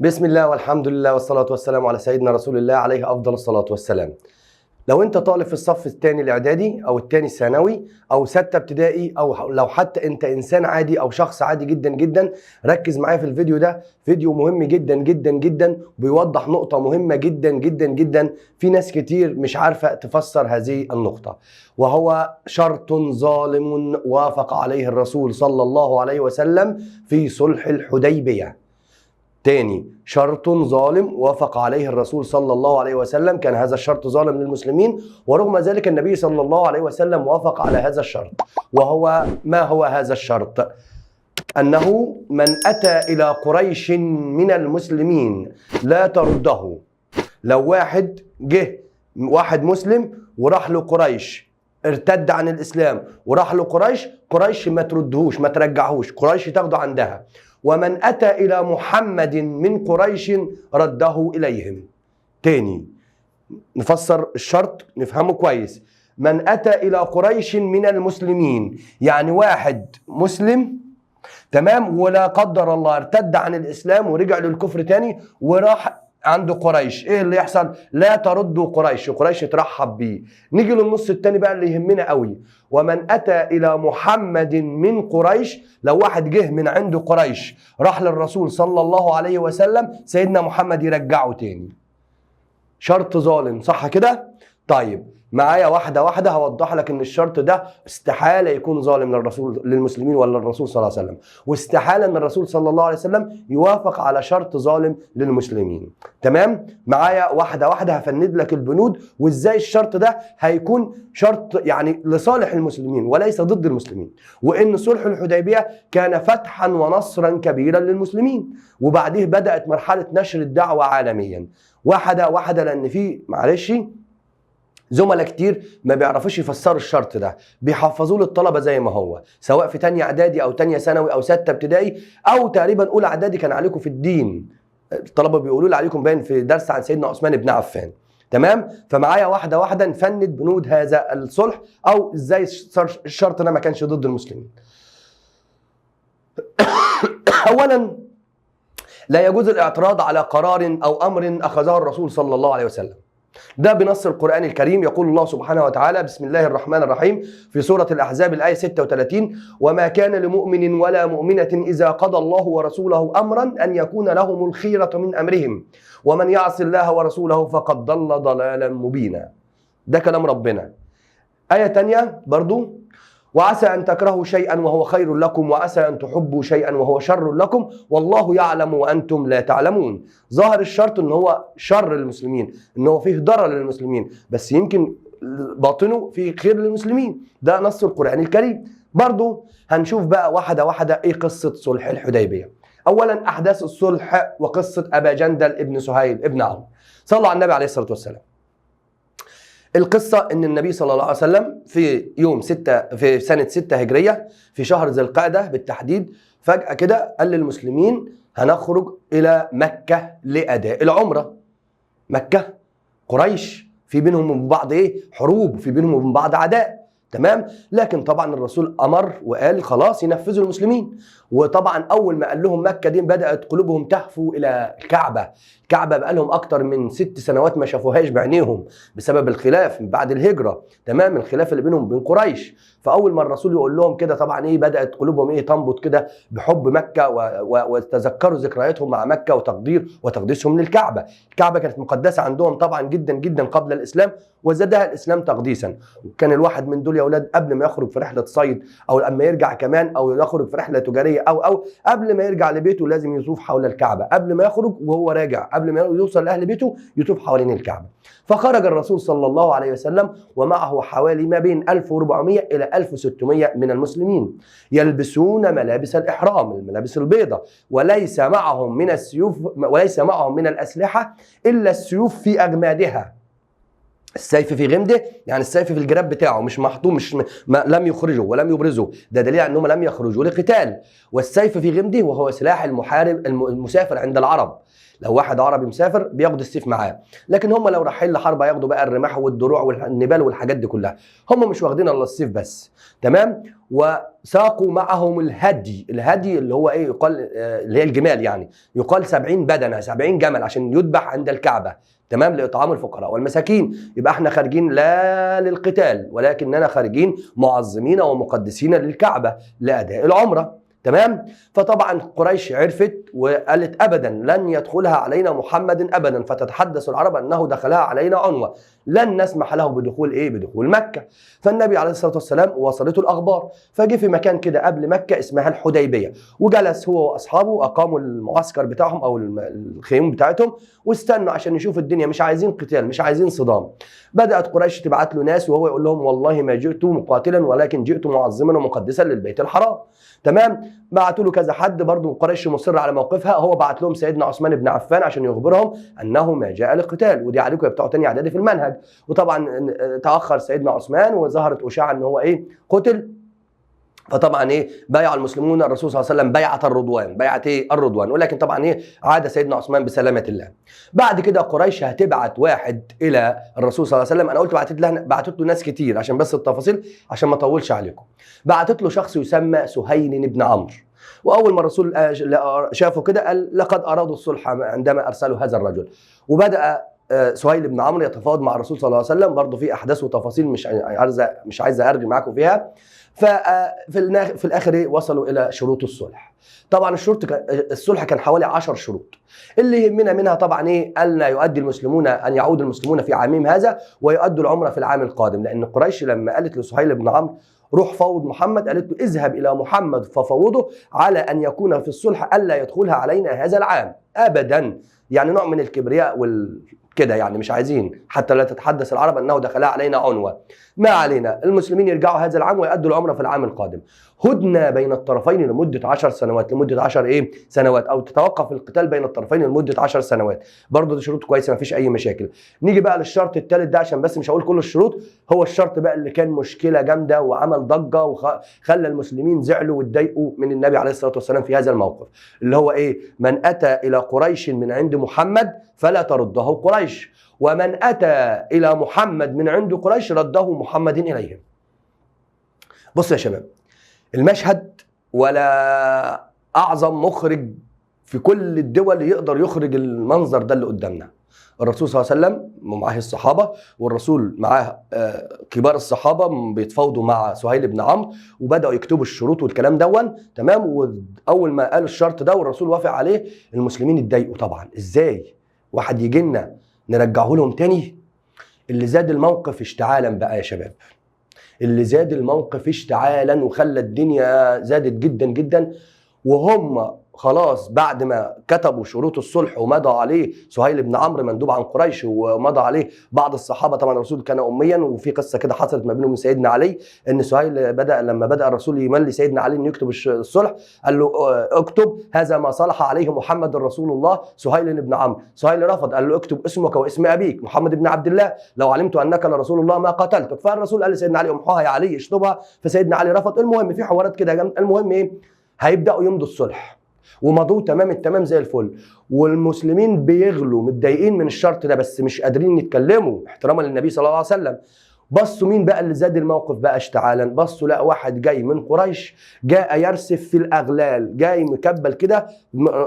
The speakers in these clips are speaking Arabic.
بسم الله والحمد لله والصلاة والسلام على سيدنا رسول الله عليه أفضل الصلاة والسلام. لو أنت طالب في الصف الثاني الإعدادي أو الثاني الثانوي أو ستة ابتدائي أو لو حتى أنت إنسان عادي أو شخص عادي جدا جدا، ركز معايا في الفيديو ده. فيديو مهم جدا جدا جدا، بيوضح نقطة مهمة جدا جدا جدا. في ناس كتير مش عارفة تفسر هذه النقطة، وهو شرط ظالم وافق عليه الرسول صلى الله عليه وسلم في صلح الحديبية. تاني، شرط ظالم وافق عليه الرسول صلى الله عليه وسلم. كان هذا الشرط ظالم للمسلمين، ورغم ذلك النبي صلى الله عليه وسلم وافق على هذا الشرط. وهو ما هو هذا الشرط؟ أنه من أتى إلى قريش من المسلمين لا ترده. لو واحد مسلم وراح له قريش، ارتد عن الإسلام وراح له قريش ما تردهوش، ما ترجعهوش، قريش تاخده عندها. ومن أتى إلى محمد من قريش رده إليهم. تاني نفسر الشرط نفهمه كويس. من أتى إلى قريش من المسلمين، يعني واحد مسلم تمام ولا قدر الله ارتد عن الإسلام ورجع للكفر تاني وراح عند قريش، ايه اللي يحصل؟ لا تردوا قريش ترحب بيه. نيجي للنص التاني بقى اللي يهمنا قوي. ومن اتى الى محمد من قريش، لو واحد جه من عند قريش راح للرسول صلى الله عليه وسلم، سيدنا محمد يرجعه تاني. شرط ظالم، صح كده؟ طيب معايا واحدة واحدة هوضح لك ان الشرط ده استحالة يكون ظالم للمسلمين ولا الرسول صلى الله عليه وسلم، واستحالة ان الرسول صلى الله عليه وسلم يوافق على شرط ظالم للمسلمين. تمام؟ معايا واحدة واحدة هفند لك البنود وازاي الشرط ده هيكون شرط يعني لصالح المسلمين وليس ضد المسلمين، وان صلح الحديبية كان فتحا ونصرا كبيرا للمسلمين، وبعديه بدأت مرحلة نشر الدعوة عالميا. واحدة واحدة، لان في معلش زملاء كتير ما بيعرفوش يفسروا الشرط ده، بيحفظوه للطلبه زي ما هو، سواء في تانية اعدادي او تانية ثانوي او ستة ابتدائي او تقريبا اولى اعدادي. كان عليكم في الدين الطلبه بيقولوا لي عليكم باين في درس عن سيدنا عثمان بن عفان. تمام؟ فمعايا واحده واحده نفند بنود هذا الصلح او ازاي الشرط ده ما كانش ضد المسلمين. اولا، لا يجوز الاعتراض على قرار او امر اخذه الرسول صلى الله عليه وسلم. ده بنص القرآن الكريم. يقول الله سبحانه وتعالى: بسم الله الرحمن الرحيم في سورة الأحزاب الآية 36: وما كان لمؤمن ولا مؤمنة إذا قضى الله ورسوله أمرا أن يكون لهم الخيرة من أمرهم ومن يعص الله ورسوله فقد ضل ضلالا مبينا. ده كلام ربنا. آية تانية برضو: وعسى أن تكرهوا شيئا وهو خير لكم وعسى أن تحبوا شيئا وهو شر لكم والله يعلم وأنتم لا تعلمون. ظاهر الشرط ان هو شر للمسلمين، ان هو فيه ضرر للمسلمين، بس يمكن باطنه فيه خير للمسلمين. ده نص القرآن الكريم. برضو هنشوف بقى واحدة واحدة ايه قصة صلح الحديبية. اولا، احداث الصلح وقصة ابا جندل ابن سهيل ابن عمرو. صلوا على النبي عليه الصلاة والسلام. القصة ان النبي صلى الله عليه وسلم في سنة 6 هجرية في شهر ذي القعدة بالتحديد، فجأة كده قال للمسلمين: هنخرج إلى مكة لأداء العمرة. مكة قريش في بينهم وبين بعض حروب، في بينهم وبين بعض عداء. تمام؟ لكن طبعا الرسول أمر وقال خلاص ينفذوا المسلمين. وطبعا أول ما قال لهم مكة دي بدأت قلوبهم تهفو إلى الكعبة. الكعبة بقى لهم أكتر من 6 سنوات ما شافوهاش بعينيهم بسبب الخلاف بعد الهجرة. تمام؟ الخلاف اللي بينهم وبين قريش. فأول ما الرسول يقول لهم كده طبعا بدأت قلوبهم تنبض كده بحب مكة وتذكروا ذكرياتهم مع مكة وتقديسهم للكعبة. الكعبة كانت مقدسة عندهم طبعا جدا جدا قبل الإسلام، وزادها الإسلام تقديسا. وكان الواحد من دول يا أولاد قبل ما يخرج في رحلة صيد أو لما يرجع كمان أو يخرج في رحلة تجارية أو قبل ما يرجع لبيته لازم يطوف حول الكعبة. قبل ما يخرج وهو راجع، قبل ما يوصل لأهل بيته يطوف حوالين الكعبة. فخرج الرسول صلى الله عليه وسلم ومعه حوالي ما بين 1400 إلى 1600 من المسلمين يلبسون ملابس الإحرام، الملابس البيضاء، وليس معهم من السيوف وليس معهم من الأسلحة إلا السيوف في أغمادها. السيف في غمده يعني السيف في الجراب بتاعه، مش محطوط، لم يخرجه ولم يبرزه. ده دليل انهم لم يخرجوا لقتال. والسيف في غمده وهو سلاح المحارب المسافر عند العرب. لو واحد عربي مسافر بياخد السيف معاه، لكن هم لو رايحين لحرب هياخدوا بقى الرماح والدروع والنبال والحاجات دي كلها. هم مش واخدين الا السيف بس. تمام؟ وساقوا معهم الهدي اللي هو ايه يقال اللي هي الجمال، يعني يقال 70 بدنه 70 جمل عشان يذبح عند الكعبه، تمام، لاطعام الفقراء والمساكين. يبقى احنا خارجين لا للقتال، ولكننا خارجين معظمين ومقدسين للكعبه لاداء العمره، تمام. فطبعا قريش عرفت وقالت ابدا لن يدخلها علينا محمد ابدا، فتتحدث العرب انه دخلها علينا عنوه، لن نسمح له بدخول ايه؟ بدخول مكه. فالنبي عليه الصلاه والسلام وصلته الاخبار، فجه في مكان كده قبل مكه اسمها الحديبيه، وجلس هو واصحابه واقاموا المعسكر بتاعهم او الخيام بتاعتهم، واستنوا عشان يشوفوا الدنيا، مش عايزين قتال، مش عايزين صدام. بدات قريش تبعت له ناس وهو يقول لهم والله ما جئت مقاتلا ولكن جئت معظما ومقدسا للبيت الحرام، تمام. بعتوا له كذا حد برضه، قريش مصر على موقفها، هو بعت لهم سيدنا عثمان بن عفان عشان يخبرهم انه ما جاء للقتال، ودي عليكم يا بتوع تاني اعدادي في المنهج. وطبعا تاخر سيدنا عثمان وظهرت اشاعه ان هو ايه؟ قتل. فطبعا ايه؟ بايع المسلمون الرسول صلى الله عليه وسلم بيعه الرضوان، بيعه ايه؟ الرضوان. ولكن طبعا ايه؟ عاد سيدنا عثمان بسلامه الله. بعد كده قريش هتبعت واحد الى الرسول صلى الله عليه وسلم، انا قلت بعتت له ناس كتير عشان بس التفاصيل عشان ما اطولش عليكم. بعتت له شخص يسمى سهيل بن عمرو، واول ما الرسول شافه كده قال لقد ارادوا الصلح عندما ارسلوا هذا الرجل. وبدا سهيل بن عمرو يتفاوض مع الرسول صلى الله عليه وسلم، برضه في احداث وتفاصيل مش عايز ارغي معاكم فيها. في الاخر ايه؟ وصلوا الى شروط الصلح. طبعا الصلح كان حوالي 10 شروط، اللي يهمنا منها طبعا ايه؟ ان يعود المسلمون في عامهم هذا ويؤدوا العمره في العام القادم، لان قريش لما قالت لسهيل بن عمرو روح فوض محمد، قالت له اذهب الى محمد ففوضه على ان يكون في الصلح الا يدخلها علينا هذا العام ابدا، يعني نوع من الكبرياء كده، يعني مش عايزين حتى لا تتحدث العرب انه دخلها علينا عنوه. ما علينا، المسلمين يرجعوا هذا العام ويؤدوا العمره في العام القادم. هدنه بين الطرفين لمده 10 سنوات، لمده 10 ايه؟ سنوات، او تتوقف القتال بين الطرفين لمده 10 سنوات. برضه دي شروط كويسه، ما فيش اي مشاكل. نيجي بقى للشرط الثالث ده، عشان بس مش هقول كل الشروط، هو الشرط بقى اللي كان مشكله جامده وعمل ضجه وخلى المسلمين زعلوا واتضايقوا من النبي عليه الصلاه والسلام في هذا الموقف، اللي هو ايه؟ من اتى الى قريش من عند محمد فلا ترده قريش، ومن أتى إلى محمد من عند قريش رده محمد إليهم. بص يا شباب، المشهد ولا أعظم مخرج في كل الدول يقدر يخرج المنظر ده اللي قدامنا. الرسول صلى الله عليه وسلم ومعاه الصحابة، والرسول معاه كبار الصحابة بيتفاوضوا مع سهيل بن عمرو، وبدأوا يكتبوا الشروط والكلام دون، تمام. وأول ما قال الشرط ده والرسول وافق عليه، المسلمين اتضايقوا طبعا. إزاي واحد يجي لنا نرجعه لهم تاني؟ اللي زاد الموقف اشتعالا بقى يا شباب، اللي زاد الموقف اشتعالا وخلى الدنيا زادت جدا جدا، وهم خلاص بعد ما كتبوا شروط الصلح ومضى عليه سهيل بن عمرو مندوب عن قريش، ومضى عليه بعض الصحابه، طبعا الرسول كان اميا، وفي قصه كده حصلت ما بينه وبين سيدنا علي، ان سهيل لما بدا الرسول يملي سيدنا علي انه يكتب الصلح، قال له اكتب هذا ما صلح عليه محمد رسول الله سهيل بن عمرو. سهيل رفض، قال له اكتب اسمك واسم ابيك محمد بن عبد الله، لو علمت انك لرسول الله ما قتلتك. فالرسول قال لسيدنا علي امحوها يا علي اشطبها، فسيدنا علي رفض. المهم في حوارات كده، المهم ايه؟ هيبداوا يمضوا الصلح، ومضوه تمام التمام زي الفل، والمسلمين بيغلوا متضايقين من الشرط ده، بس مش قادرين يتكلموا احتراما للنبي صلى الله عليه وسلم. بصوا مين بقى اللي زاد الموقف بقى اشتعالا؟ بصوا لا واحد جاي من قريش جاء يرسف في الاغلال، جاي مكبل كده،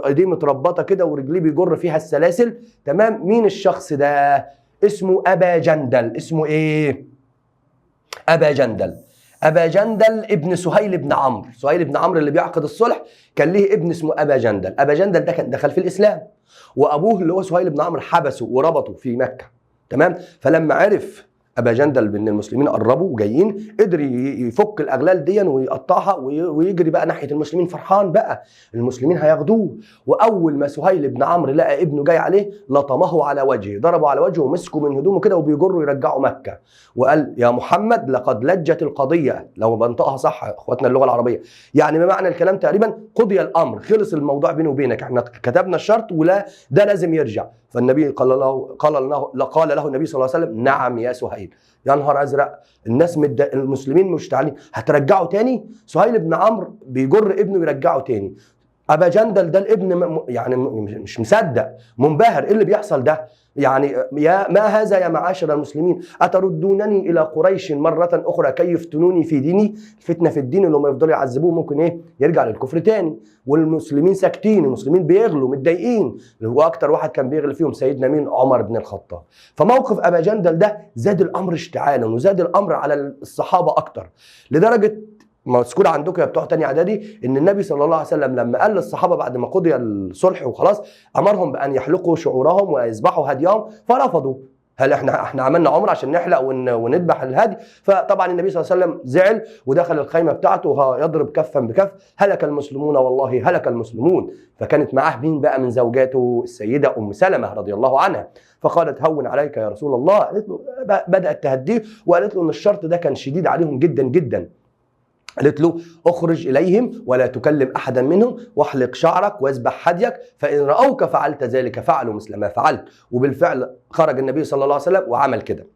ايديه متربطه كده ورجليه بيجر فيها السلاسل، تمام. مين الشخص ده؟ اسمه ابا جندل. اسمه ايه؟ ابا جندل. ابا جندل ابن سهيل بن عمرو. سهيل بن عمرو اللي بيعقد الصلح كان ليه ابن اسمه ابا جندل. ابا جندل ده كان دخل في الاسلام، وابوه اللي هو سهيل بن عمرو حبسه وربطه في مكه، تمام. فلما عرف ابا جندل بان المسلمين قربوا وجايين، قدر يفك الاغلال دي ويقطعها ويجري بقى ناحيه المسلمين، فرحان بقى المسلمين هياخدوه. واول ما سهيل بن عمرو لقى ابنه جاي عليه لطمه على وجهه، ضربه على وجهه ومسكه من هدومه كده وبيجروا يرجعوا مكه، وقال يا محمد لقد لجت القضيه، لو بنطقها صح اخواتنا اللغه العربيه، يعني ما معنى الكلام تقريبا قضي الامر، خلص الموضوع بيني وبينك، احنا كتبنا الشرط ولا ده لازم يرجع. فالنبي قال له النبي صلى الله عليه وسلم نعم يا سهيل. يا نهار ازرق، الناس المسلمين مشتعلين، هترجعوا تاني؟ سهيل بن عمرو بيجر ابنه يرجعه تاني. ابا جندل ده الابن يعني مش مصدق، منبهر، ايه اللي بيحصل ده؟ يعني ما هذا يا معاشر المسلمين؟ اتردونني الى قريش مره اخرى كي يفتنوني في ديني؟ الفتنه في الدين اللي هم يفضلوا يعذبوه ممكن ايه يرجع للكفر تاني، والمسلمين ساكتين، المسلمين بيغلوا متضايقين، واكتر واحد كان بيغلي فيهم سيدنا مين؟ عمر بن الخطاب. فموقف ابا جندل ده زاد الامر اشتعالا وزاد الامر على الصحابه اكتر، لدرجه مذكور عندكم يا بتوع تاني اعدادي ان النبي صلى الله عليه وسلم لما قال للصحابه بعد ما قضي الصلح وخلاص امرهم بان يحلقوا شعورهم ويذبحوا هديهم فرفضوا. هل احنا عملنا عمره عشان نحلق ونذبح الهدي؟ فطبعا النبي صلى الله عليه وسلم زعل ودخل الخيمه بتاعته وهو يضرب كفا بكف، هلك المسلمون والله هلك المسلمون. فكانت معاه مين بقى من زوجاته؟ السيده ام سلمه رضي الله عنها، فقالت هون عليك يا رسول الله. قالت له، بدات تهديه وقالت له ان الشرط ده كان شديد عليهم جدا جدا. قالت له اخرج اليهم ولا تكلم احدا منهم واحلق شعرك واذبح هديك، فان راوك فعلت ذلك فعلوا مثل ما فعلت. وبالفعل خرج النبي صلى الله عليه وسلم وعمل كده.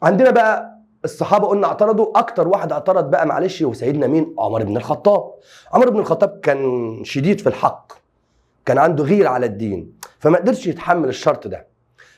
عندنا بقى الصحابه قلنا اعترضوا، اكتر واحد اعترض بقى معلش وسيدنا مين؟ عمر بن الخطاب. عمر بن الخطاب كان شديد في الحق، كان عنده غيره على الدين، فما قدرش يتحمل الشرط ده،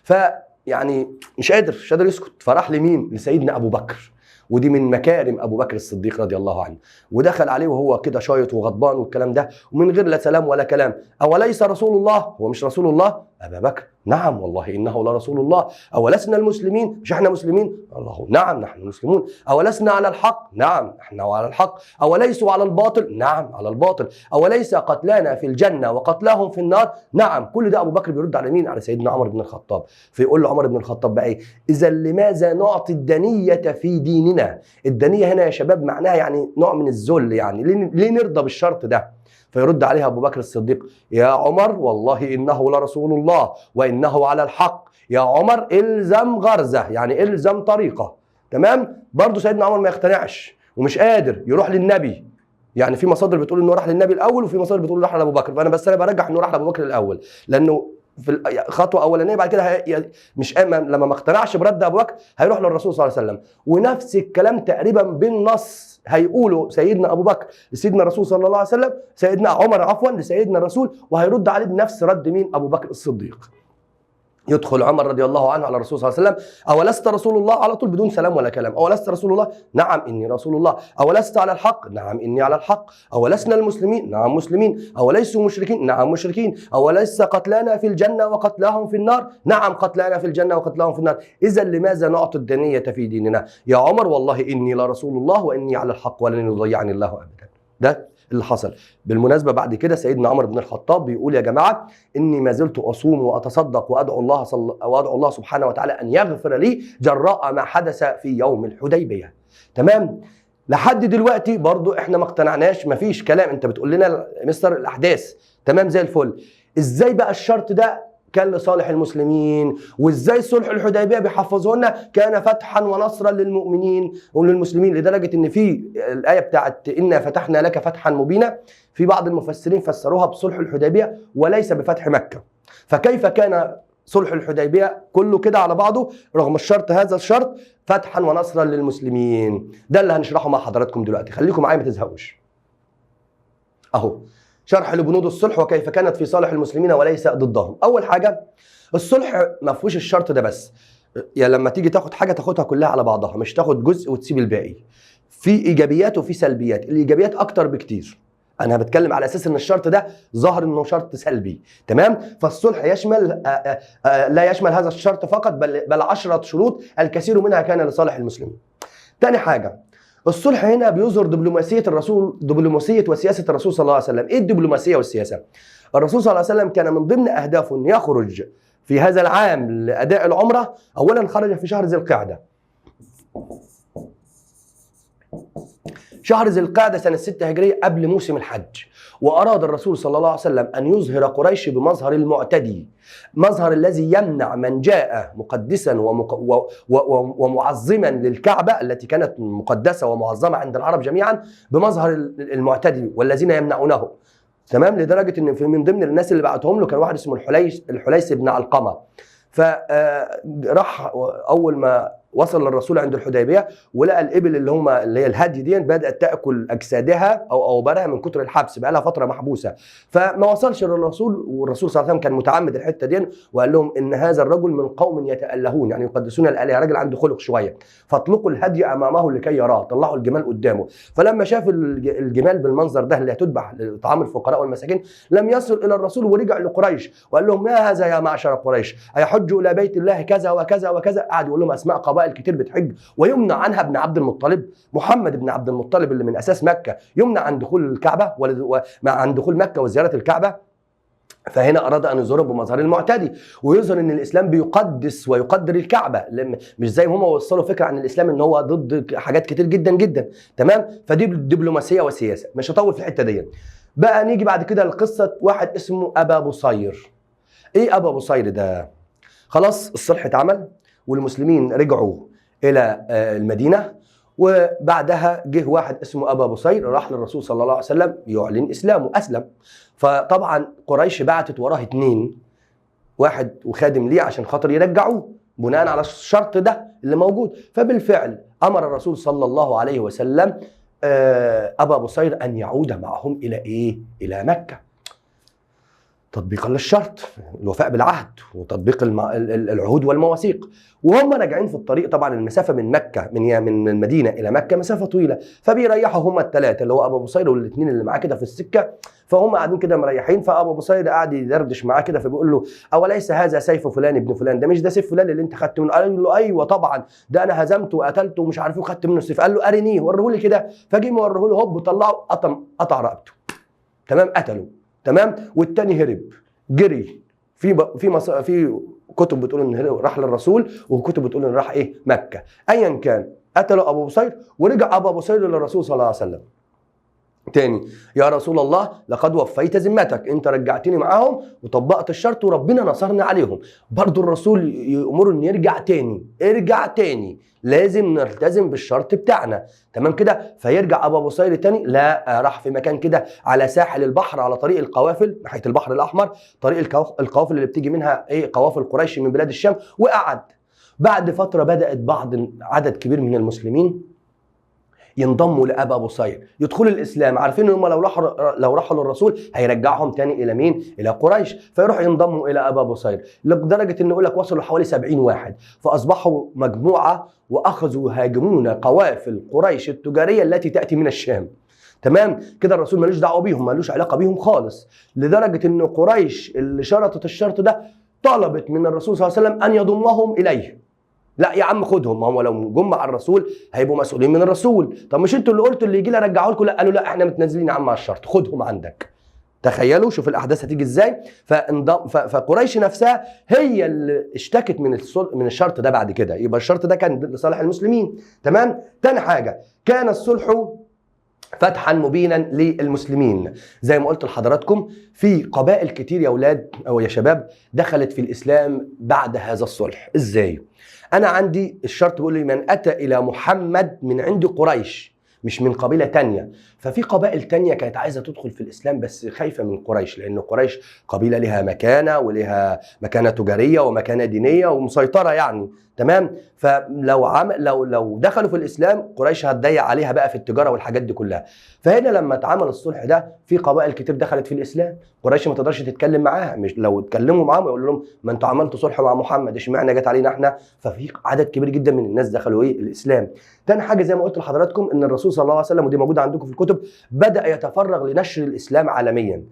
فيعني مش قادر يسكت، فراح لمين؟ لسيدنا ابو بكر، ودي من مكارم ابو بكر الصديق رضي الله عنه، ودخل عليه وهو كده شايط وغضبان والكلام ده، ومن غير لا سلام ولا كلام. اوليس رسول الله؟ هو مش رسول الله؟ ابا بكر نعم والله انه لرسول الله. اولسنا المسلمين؟ مش احنا مسلمين؟ الله نعم نحن مسلمون. اولسنا على الحق؟ نعم نحن على الحق. اوليسوا على الباطل؟ نعم على الباطل. اوليس قتلانا في الجنه وقتلاهم في النار؟ نعم. كل ده ابو بكر بيرد على مين؟ على سيدنا عمر بن الخطاب. فيقول له عمر بن الخطاب بقى ايه؟ اذا لماذا نعطي الدنيه في ديننا؟ الدنيه هنا يا شباب معناها يعني نوع من الذل، يعني ليه نرضى بالشرط ده؟ فيرد عليها ابو بكر الصديق يا عمر والله انه لرسول الله وانه على الحق. يا عمر الزم غرزه، يعني الزم طريقه. تمام؟ برضه سيدنا عمر ما يقتنعش ومش قادر يروح للنبي. يعني في مصادر بتقول انه راح للنبي الاول وفي مصادر بتقول راح لابو بكر، فانا برجح انه راح لابو بكر الاول، لانه في الخطوه الاولانيه بعد كده مش لما ما اقتنعش برد ابو بكر هيروح للرسول صلى الله عليه وسلم. ونفس الكلام تقريبا بالنص هيقوله سيدنا ابو بكر لسيدنا الرسول صلى الله عليه وسلم، سيدنا عمر عفوا لسيدنا الرسول، وهيرد عليه بنفس رد مين؟ ابو بكر الصديق. يدخل عمر رضي الله عنه على الرسول صلى الله عليه وسلم، اولست رسول الله؟ على طول بدون سلام ولا كلام، اولست رسول الله؟ نعم اني رسول الله. اولست على الحق؟ نعم اني على الحق. اولسنا المسلمين؟ نعم مسلمين. اوليسوا مشركين؟ نعم مشركين. اوليس قتلانا في الجنه وقتلاهم في النار؟ نعم قتلانا في الجنه وقتلاهم في النار. اذا لماذا نعطي الدنيه في ديننا؟ يا عمر والله اني لرسول الله واني على الحق ولن يضيعني الله ابدا. ده اللي حصل. بالمناسبة بعد كده سيدنا عمر بن الخطاب بيقول يا جماعة إني ما زلت أصوم وأتصدق وأدعو الله سبحانه وتعالى أن يغفر لي جراء ما حدث في يوم الحديبية. تمام؟ لحد دلوقتي برضو إحنا ما اقتنعناش، ما فيش كلام، أنت بتقول لنا مستر الأحداث تمام زي الفل. إزاي بقى الشرط ده كان لصالح المسلمين؟ وازاي صلح الحديبيه بيحفظه لنا كان فتحا ونصرا للمؤمنين وللمسلمين، لدرجه ان في الايه بتاعت انا فتحنا لك فتحا مبينا في بعض المفسرين فسروها بصلح الحديبيه وليس بفتح مكه. فكيف كان صلح الحديبيه كله كده على بعضه رغم الشرط هذا الشرط فتحا ونصرا للمسلمين؟ ده اللي هنشرحه مع حضراتكم دلوقتي، خليكم معايا ما تزهقوش. اهو شرح لبنود الصلح وكيف كانت في صالح المسلمين وليس ضدهم. اول حاجه الصلح ما فيهوش الشرط ده بس، يعني لما تيجي تاخد حاجه تاخدها كلها على بعضها، مش تاخد جزء وتسيب الباقي. في ايجابيات وفي سلبيات، الايجابيات اكتر بكتير. انا بتكلم على اساس ان الشرط ده ظاهر انه شرط سلبي. تمام؟ فالصلح يشمل لا يشمل هذا الشرط فقط بل 10 شروط الكثير منها كان لصالح المسلمين. تاني حاجه الصلح هنا بيظهر دبلوماسية وسياسة الرسول صلى الله عليه وسلم. ايه الدبلوماسية والسياسة؟ الرسول صلى الله عليه وسلم كان من ضمن اهدافه ان يخرج في هذا العام لاداء العمرة. اولا خرج في شهر ذي القعدة، شهر ذي القعدة سنة 6 هجرية قبل موسم الحج، وأراد الرسول صلى الله عليه وسلم أن يظهر قريش بمظهر المعتدي، مظهر الذي يمنع من جاء مقدسا ومعظما للكعبة التي كانت مقدسة ومعظمة عند العرب جميعا، بمظهر المعتدي والذين يمنعونه. تمام؟ لدرجة أن من ضمن الناس اللي بعتهم له كان واحد اسمه الحليس بن علقمة. فراح أول ما وصل للرسول عند الحديبيه ولقى الابل اللي هي الهدي دي بدات تاكل اجسادها او اوبارها من كتر الحبس، بقى لها فتره محبوسه، فما وصلش للرسول. والرسول صلى الله عليه وسلم كان متعمد الحته دي وقال لهم ان هذا الرجل من قوم يتالهون، يعني يقدسون الالهه، راجل عنده خلق شويه، فاطلقوا الهدي امامه لكي يراه، طلعوا الجمال قدامه. فلما شاف الجمال بالمنظر ده اللي هتذبح لطعام الفقراء والمساكين لم يصل الى الرسول، ورجع لقريش وقال لهم ما هذا يا معشر قريش، ايحج الى بيت الله كذا وكذا وكذا، قعد يقول لهم اسماء قبائل كتير بتحج ويمنع عنها ابن عبد المطلب، محمد بن عبد المطلب اللي من اساس مكه يمنع عن دخول الكعبه عن دخول مكه وزياره الكعبه. فهنا اراد ان يظهر بمظهر المعتدي ويظهر ان الاسلام بيقدس ويقدر الكعبه، مش زي ما هم وصلوا فكره عن الاسلام ان هو ضد حاجات كتير جدا جدا. تمام؟ فدي دبلوماسيه وسياسه، مش هطول في الحته دي. بقى نيجي بعد كده لقصه واحد اسمه ابا بصير. ايه ابا بصير ده؟ خلاص الصلح اتعمل والمسلمين رجعوا الى المدينه، وبعدها جه واحد اسمه ابا بصير راح للرسول صلى الله عليه وسلم يعلن اسلامه، اسلم. فطبعا قريش بعتت وراه 2، واحد وخادم ليه عشان خاطر يرجعوه بناء على الشرط ده اللي موجود. فبالفعل امر الرسول صلى الله عليه وسلم ابا بصير ان يعود معهم الى ايه؟ الى مكه، تطبيقا للشرط، الوفاء بالعهد وتطبيق العهود والمواثيق. وهم راجعين في الطريق، طبعا المسافه من مكه من المدينه الى مكه مسافه طويله، فبيريحوا هم الثلاثه اللي هو ابو بصير والاثنين اللي معاه كده في السكه، فهم قاعدين كده مريحين. فابو بصير قاعد يدردش معاه كده، فبيقول له اوليس هذا سيف فلان ابن فلان؟ ده مش ده سيف فلان اللي انت خدت منه؟ قال له ايوه طبعا، ده انا هزمته وقتلته ومش عارف ايه وخدت منه السيف. قال له ارنيه، وريه لي كده. فجي موريه له، هوب طلعه، قطع رقبته. تمام؟ قتله. تمام؟ والتاني هرب جري. في كتب بتقول ان راح للرسول، وكتب بتقول ان راح ايه؟ مكه. ايا كان قتلوا ابو بصير، ورجع ابو بصير للرسول صلى الله عليه وسلم تاني: يا رسول الله لقد وفيت ذمتك، انت رجعتني معاهم وطبقت الشرط وربنا نصرنا عليهم. برضو الرسول يأمره ان يرجع تاني، ارجع تاني، لازم نلتزم بالشرط بتاعنا. تمام كده؟ فيرجع ابو بصير تاني، لا راح في مكان كده على ساحل البحر، على طريق القوافل ناحيه البحر الاحمر، طريق القوافل اللي بتيجي منها ايه؟ قوافل قريش من بلاد الشام. وقعد. بعد فتره بدات عدد كبير من المسلمين ينضموا لابا بصير، يدخلوا الاسلام، عارفين ان هم لو راحوا للرسول هيرجعهم تاني الى مين؟ الى قريش، فيروحوا ينضموا الى ابا بصير، لدرجه ان يقول لك وصلوا حوالي 70 واحد، فاصبحوا مجموعه واخذوا يهاجمون قوافل قريش التجاريه التي تاتي من الشام. تمام كده؟ الرسول ملوش دعوه بيهم، ملوش علاقه بيهم خالص، لدرجه ان قريش اللي شرطت الشرط ده طلبت من الرسول صلى الله عليه وسلم ان يضمهم اليه. لا يا عم خدهم، ما هو لو جم مع الرسول هيبقوا مسؤولين من الرسول. طب مش انتوا اللي قلتوا اللي يجي لي ارجعه لكم؟ لا، قالوا لا احنا متنازلين يا عم على الشرط، خدهم عندك. تخيلوا، شوف الاحداث هتيجي ازاي. فقريش نفسها هي اللي اشتكت من الشرط ده. بعد كده يبقى الشرط ده كان لصالح المسلمين. تمام؟ تاني حاجه، كان الصلح فتحا مبينا للمسلمين. زي ما قلت لحضراتكم، في قبائل كتير يا اولاد او يا شباب دخلت في الاسلام بعد هذا الصلح. ازاي؟ انا عندي الشرط بيقول لي من اتى الى محمد من عند قريش، مش من قبيله تانية. ففي قبائل تانية كانت عايزه تدخل في الاسلام بس خايفه من قريش، لان قريش قبيله لها مكانه ولها مكانه تجاريه ومكانه دينيه ومسيطره يعني. تمام؟ لو دخلوا في الاسلام قريش هتضيق عليها بقى في التجاره والحاجات دي كلها. فهنا لما اتعمل الصلح ده في قبائل كتير دخلت في الاسلام، قريش ما تقدرش تتكلم معاها، مش لو اتكلموا معاهم يقول لهم ما انتوا عملتوا صلح مع محمد، اشمعنى جت علينا احنا؟ ففي عدد كبير جدا من الناس دخلوا ايه؟ الاسلام. تاني حاجه زي ما قلت لحضراتكم ان الرسول صلى الله عليه وسلم، ودي موجوده عندكم في الكتب، بدا يتفرغ لنشر الاسلام عالميا.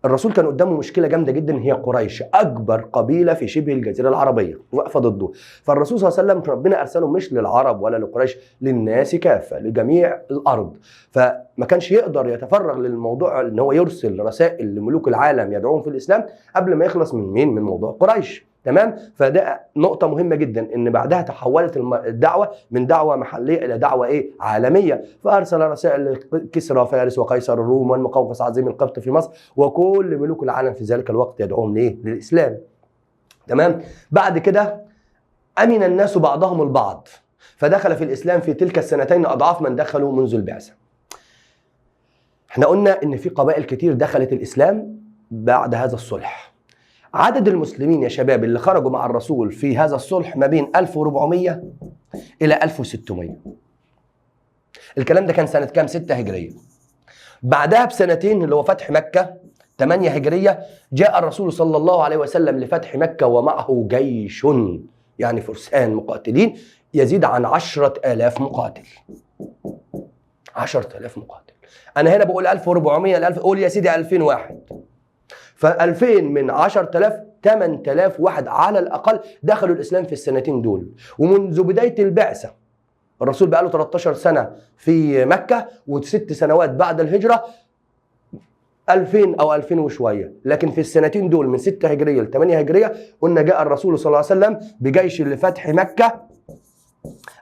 الرسول كان قدامه مشكله جامده جدا، هي قريش اكبر قبيله في شبه الجزيره العربيه واقفه ضده. فالرسول صلى الله عليه وسلم ربنا ارسله مش للعرب ولا لقريش، للناس كافه، لجميع الارض. فما كانش يقدر يتفرغ للموضوع ان هو يرسل رسائل لملوك العالم يدعوهم في الاسلام قبل ما يخلص من مين؟ من موضوع قريش. تمام؟ فده نقطة مهمة جدا، ان بعدها تحولت الدعوة من دعوة محلية الى دعوة ايه؟ عالمية. فارسل رسائل لكسرى فارس وقيصر الروم والمقوقس عظيم القبط في مصر وكل ملوك العالم في ذلك الوقت يدعوهم ليه؟ للاسلام. تمام؟ بعد كده امن الناس بعضهم البعض، فدخل في الاسلام في تلك السنتين اضعاف من دخلوا منذ البعثة. احنا قلنا ان في قبائل كتير دخلت الاسلام بعد هذا الصلح. عدد المسلمين يا شباب اللي خرجوا مع الرسول في هذا الصلح ما بين 1400 إلى 1600. الكلام ده كان سنة كام؟ 6 هجرية. بعدها بسنتين اللي هو فتح مكة 8 هجرية، جاء الرسول صلى الله عليه وسلم لفتح مكة ومعه جيش، يعني فرسان مقاتلين يزيد عن 10,000 مقاتل. 10,000 مقاتل. أنا هنا بقول 1400 ل 1000، قول يا سيدي 2000 واحد. ف2000 من 10,000 8,000 واحد على الأقل دخلوا الإسلام في السنتين دول. ومنذ بداية البعثة الرسول بقى له 13 سنة في مكة و6 سنوات بعد الهجرة 2000 أو 2000 وشوية، لكن في السنتين دول من 6 هجرية ل 8 هجرية قلنا جاء الرسول صلى الله عليه وسلم بجيش لفتح مكة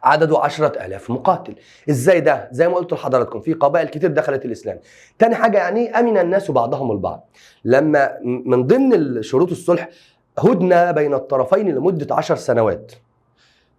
عدده 10,000 مقاتل. ازاي ده؟ زي ما قلت لحضراتكم في قبائل كتير دخلت الإسلام. تاني حاجة يعني أمن الناس بعضهم البعض. لما من ضمن شروط الصلح هدنة بين الطرفين لمدة 10 سنوات،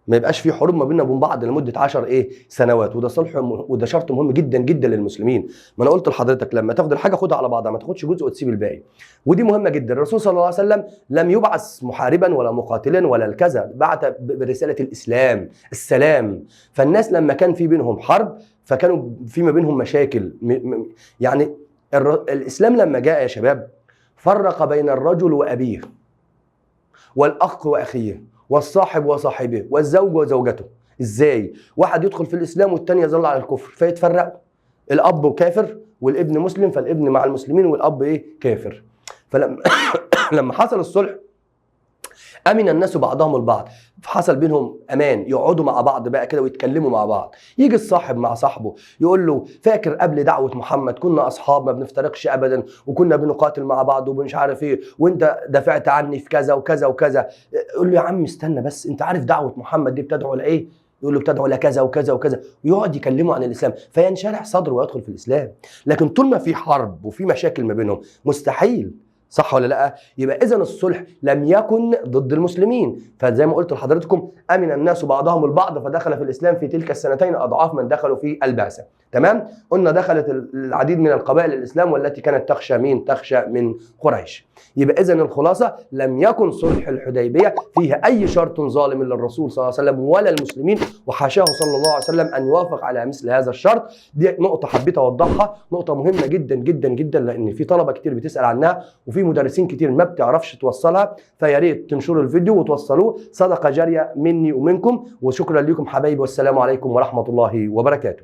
ما يبقاش في حروب ما بيننا وبين بعض لمده 10 سنوات، وده صلح وده شرط مهم جدا جدا للمسلمين. ما انا قلت لحضرتك لما تاخد الحاجه خدها على بعضها، ما تاخدش جزء وتسيب الباقي، ودي مهمه جدا. الرسول صلى الله عليه وسلم لم يبعث محاربا ولا مقاتلا ولا الكذا، بعث برساله الاسلام السلام. فالناس لما كان في بينهم حرب فكانوا في ما بينهم مشاكل، يعني الاسلام لما جاء يا شباب فرق بين الرجل وابيه والاخ واخيه والصاحب وصاحبه والزوج وزوجته. ازاي؟ واحد يدخل في الاسلام والتاني يظل على الكفر فيتفرقوا. الاب كافر والابن مسلم، فالابن مع المسلمين والاب كافر. فلما حصل الصلح امن الناس بعضهم البعض، حصل بينهم امان، يقعدوا مع بعض بقى كده ويتكلموا مع بعض. يجي الصاحب مع صاحبه يقول له فاكر قبل دعوه محمد كنا اصحاب ما بنفترقش ابدا وكنا بنقاتل مع بعض ومش عارف وانت دافعت عني في كذا وكذا وكذا. يقول له يا عم استنى بس، انت عارف دعوه محمد دي بتدعو لايه؟ يقول له بتدعو لكذا وكذا وكذا، ويقعد يكلمه عن الاسلام فينشرح صدره ويدخل في الاسلام. لكن طول ما في حرب وفي مشاكل ما بينهم مستحيل. صح ولا لا؟ يبقى اذا الصلح لم يكن ضد المسلمين. فزي ما قلت لحضراتكم امن الناس بعضهم البعض فدخل في الاسلام في تلك السنتين اضعاف من دخلوا في البعثه. تمام؟ قلنا دخلت العديد من القبائل الاسلام والتي كانت تخشى مين؟ تخشى من قريش. يبقى اذا الخلاصه لم يكن صلح الحديبيه فيها اي شرط ظالم للرسول صلى الله عليه وسلم ولا المسلمين، وحاشاه صلى الله عليه وسلم ان يوافق على مثل هذا الشرط. دي نقطه حبيت اوضحها، نقطه مهمه جدا جدا جدا، لان في طلبه كتير بتسال عنها وفي مدرسين كتير ما بتعرفش توصلها، فيا ريت تنشروا الفيديو وتوصلوه، صدقه جاريه مني ومنكم. وشكرا لكم حبايبي، والسلام عليكم ورحمه الله وبركاته.